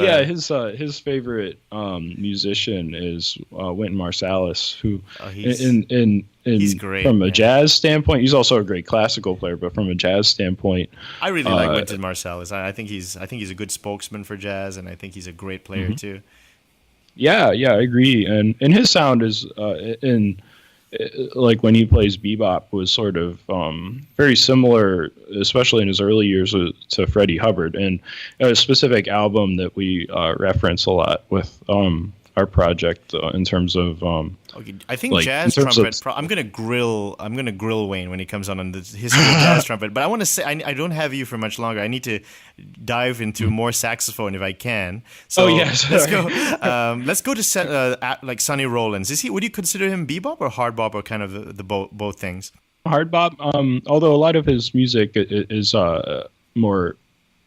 His favorite musician is Wynton Marsalis, who he's great from a jazz standpoint. He's also a great classical player, but from a jazz standpoint, I really like Wynton Marsalis. I think he's a good spokesman for jazz, and I think he's a great player too. Yeah, I agree. And his sound is like when he plays bebop was sort of very similar, especially in his early years, to Freddie Hubbard. And a specific album that we reference a lot with our project in terms of. Okay, I think like, jazz trumpet. I'm gonna grill Wayne when he comes on the history of jazz trumpet. But I want to say I don't have you for much longer. I need to dive into more saxophone if I can. So let's go. Let's go to like Sonny Rollins. Would you consider him bebop or hard bop, or kind of the both things? Hard bop. Although a lot of his music is more.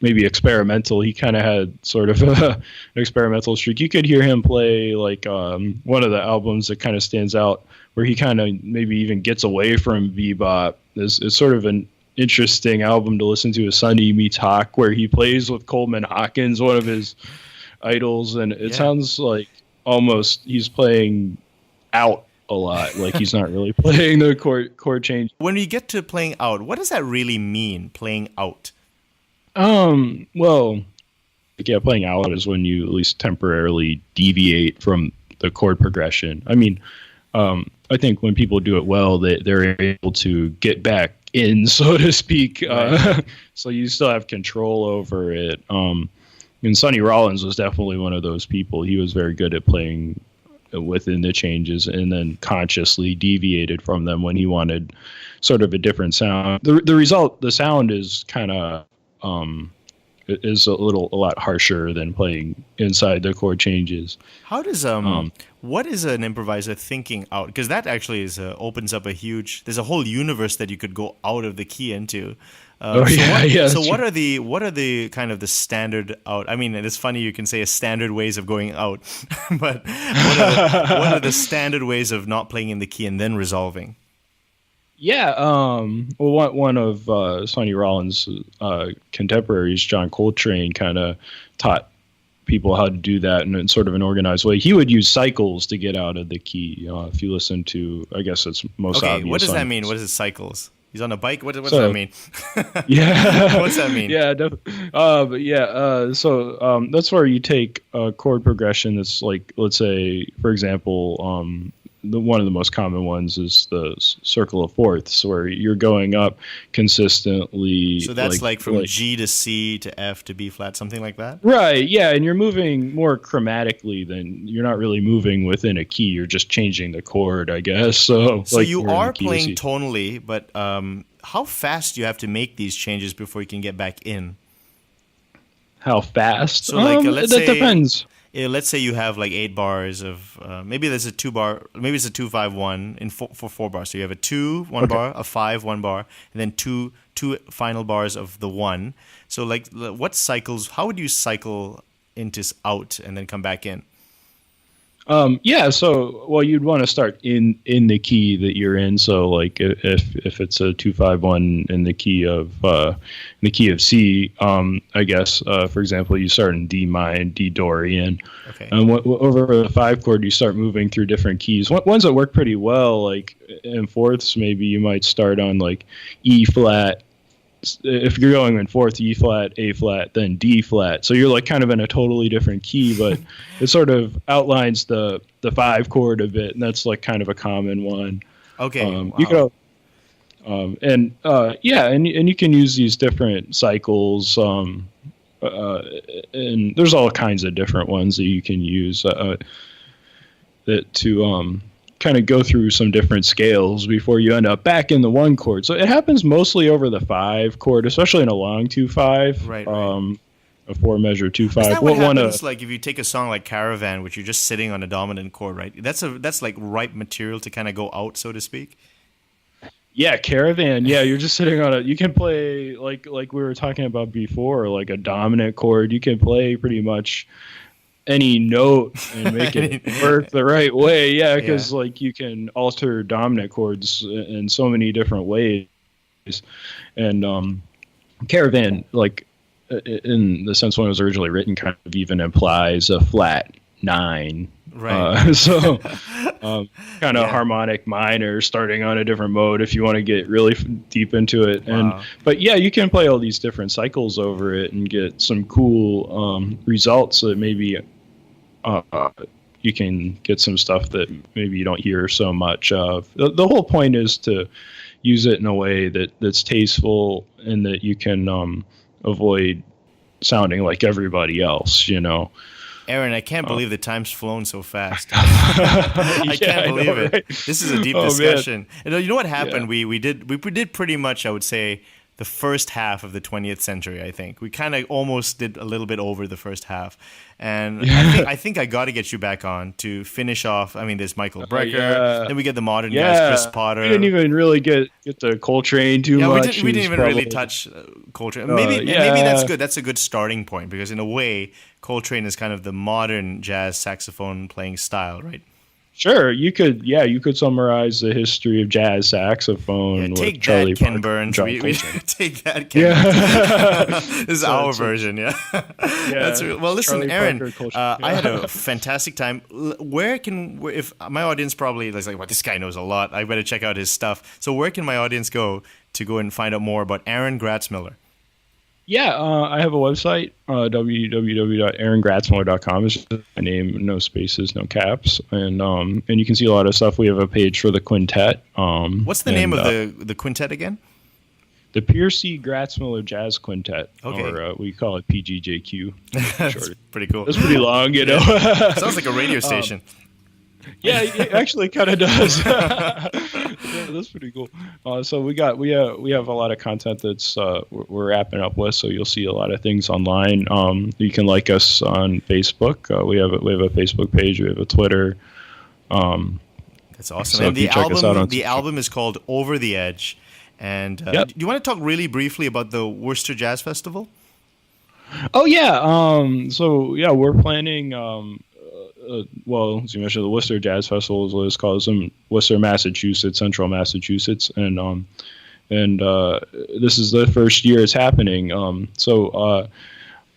Maybe experimental. He kind of had sort of an experimental streak. You could hear him play like one of the albums that kind of stands out, where he kind of maybe even gets away from bebop. It's sort of an interesting album to listen to, is Sunny Meets Hawk, where he plays with Coleman Hawkins, one of his idols, and it sounds like almost he's playing out a lot, like he's not really playing the chord change. When you get to playing out, what does that really mean, playing out? Playing out is when you at least temporarily deviate from the chord progression. I mean, I think when people do it well, they're able to get back in, so to speak. Right. So you still have control over it. And Sonny Rollins was definitely one of those people. He was very good at playing within the changes and then consciously deviated from them when he wanted sort of a different sound. The sound is kind of is a lot harsher than playing inside the chord changes. How does what is an improviser thinking out? Because that actually is opens up a huge. There's a whole universe that you could go out of the key into. So what are the kind of the standard out? I mean, it's funny you can say a standard ways of going out, but what are the standard ways of not playing in the key and then resolving? Yeah, well, one of Sonny Rollins' contemporaries, John Coltrane, kind of taught people how to do that in sort of an organized way. He would use cycles to get out of the key. If you listen to, I guess it's most obvious. Okay, what does that mean? What is it, cycles? He's on a bike? What does that mean? Yeah. What's that mean? Yeah, so that's where you take a chord progression that's like, let's say, for example, one of the most common ones is the circle of fourths, where you're going up consistently. So that's like from G to C to F to B flat, something like that? Right, yeah, and you're moving more chromatically than, you're not really moving within a key, you're just changing the chord, I guess. So like you are playing tonally, but how fast do you have to make these changes before you can get back in? How fast? So let's say, depends. Let's say you have like 8 bars of maybe there's a 2 bar, maybe it's a 2-5-1 in for 4 bars. So you have a 2 1 bar, a 5 1 bar, and then two final bars of the 1. So like what cycles? How would you cycle into out and then come back in? So you'd want to start in the key that you're in. So like if it's a 2-5-1 in the key of C, I guess for example, you start in D minor, D Dorian. Okay. And over the 5 chord, you start moving through different keys. Ones that work pretty well, like in fourths, maybe you might start on like E flat. If you're going in fourth, E flat, A flat, then D flat. So you're like kind of in a totally different key, but it sort of outlines the 5 chord a bit, and that's like kind of a common one. Okay. Wow. You could, and you can use these different cycles, and there's all kinds of different ones that you can use that to kind of go through some different scales before you end up back in the 1 chord. So it happens mostly over the 5 chord, especially in a long 2-5. Right. A 4 measure 2-5. Is that what happens? Like if you take a song like Caravan, which you're just sitting on a dominant chord, right? That's like ripe material to kind of go out, so to speak. Yeah, Caravan. Yeah, you're just sitting on it. You can play like we were talking about before, like a dominant chord. You can play pretty much any note and make it work the right way. Yeah, because like you can alter dominant chords in so many different ways. And Caravan, like in the sense when it was originally written, kind of even implies a flat 9. Right. Kind of harmonic minor starting on a different mode if you want to get really deep into it. Wow. But yeah, you can play all these different cycles over it and get some cool results that maybe you can get some stuff that maybe you don't hear so much of. The whole point is to use it in a way that's tasteful and that you can avoid sounding like everybody else, you know. Aaron, I can't believe the time's flown so fast. I can't believe it. Right? This is a deep discussion. And you know what happened? Yeah. We did pretty much, I would say, the first half of the 20th century, I think. We kind of almost did a little bit over the first half. And I think I got to get you back on to finish off. I mean, there's Michael Brecker. Then we get the modern guys, Chris Potter. We didn't even really get the Coltrane too much. We didn't even really touch Coltrane. Maybe that's good. That's a good starting point because in a way, Coltrane is kind of the modern jazz saxophone playing style, right? Sure, you could summarize the history of jazz saxophone with Charlie Ken Burns. We take that, Ken Burns. This is our version, yeah. That's real. Well, listen, Charlie Aaron, I had a fantastic time. If my audience probably is like, well, this guy knows a lot, I better check out his stuff. So where can my audience go to and find out more about Aaron Gratzmiller? Yeah, I have a website, www.aarongratzmiller.com. It's just my name, no spaces, no caps, and you can see a lot of stuff. We have a page for the quintet. What's the name of the quintet again? The Piercy Gratzmiller Jazz Quintet, Okay. or we call it PGJQ. That's pretty cool. That's pretty long, you know. Sounds like a radio station. Yeah, it actually kind of does. Yeah, that's pretty cool. So we have a lot of content that's we're wrapping up with. So you'll see a lot of things online. You can like us on Facebook. We have a Facebook page. We have a Twitter. That's awesome. So And the album is called Over the Edge. And Yep. do you want to talk really briefly about the Worcester Jazz Festival? Oh yeah. So yeah, we're planning. Well, as you mentioned, the Worcester Jazz Festival is what it's called. It's in Worcester, Massachusetts, Central Massachusetts, and this is the first year it's happening.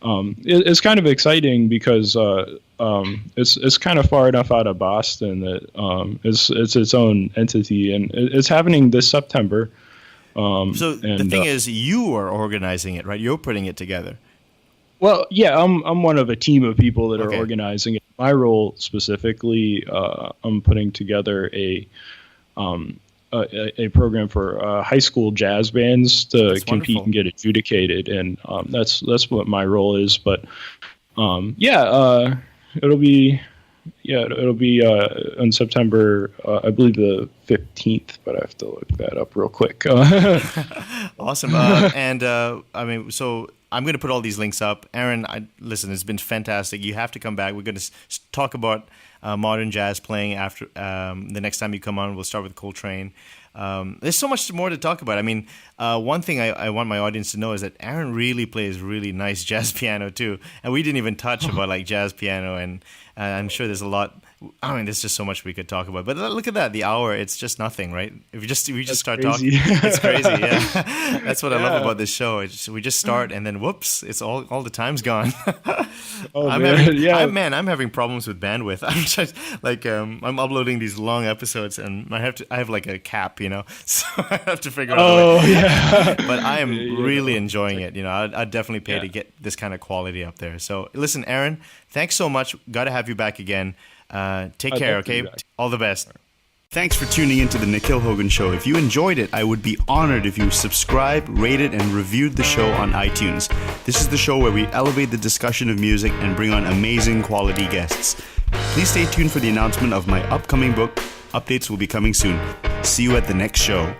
It's kind of exciting because it's kind of far enough out of Boston that it's its own entity, and it's happening this September. So the thing is, you are organizing it, right? You're putting it together. Well, yeah, I'm one of a team of people that are Okay. organizing it. My role specifically, I'm putting together a program for high school jazz bands to That's compete wonderful. and get adjudicated, and that's what my role is. But it'll be on September, I believe the 15th, but I have to look that up real quick. Awesome. So I'm going to put all these links up. Aaron, listen, it's been fantastic. You have to come back. We're going to talk about modern jazz playing after the next time you come on. We'll start with Coltrane. There's so much more to talk about. I mean, one thing I want my audience to know is that Aaron really plays really nice jazz piano too, and we didn't even touch about like jazz piano, and I'm sure there's a lot. I mean, there's just so much we could talk about. But look at that, the hour, it's just nothing, right? If we just start talking, it's crazy. Yeah, that's what I love about this show. We just start, and then whoops, it's all the time's gone. Oh, I'm man. having, Yeah. I'm having problems with bandwidth. I'm uploading these long episodes, and I have like a cap, so I have to figure out. Oh, yeah. But I am really enjoying it. I'd definitely pay to get this kind of quality up there. So listen, Aaron, thanks so much. Got to have you back again. Take care, okay? All the best. Thanks for tuning into the Nikhil Hogan Show. If you enjoyed it, I would be honored if you subscribed, rated, and reviewed the show on iTunes. This is the show where we elevate the discussion of music and bring on amazing quality guests. Please stay tuned for the announcement of my upcoming book. Updates will be coming soon. See you at the next show.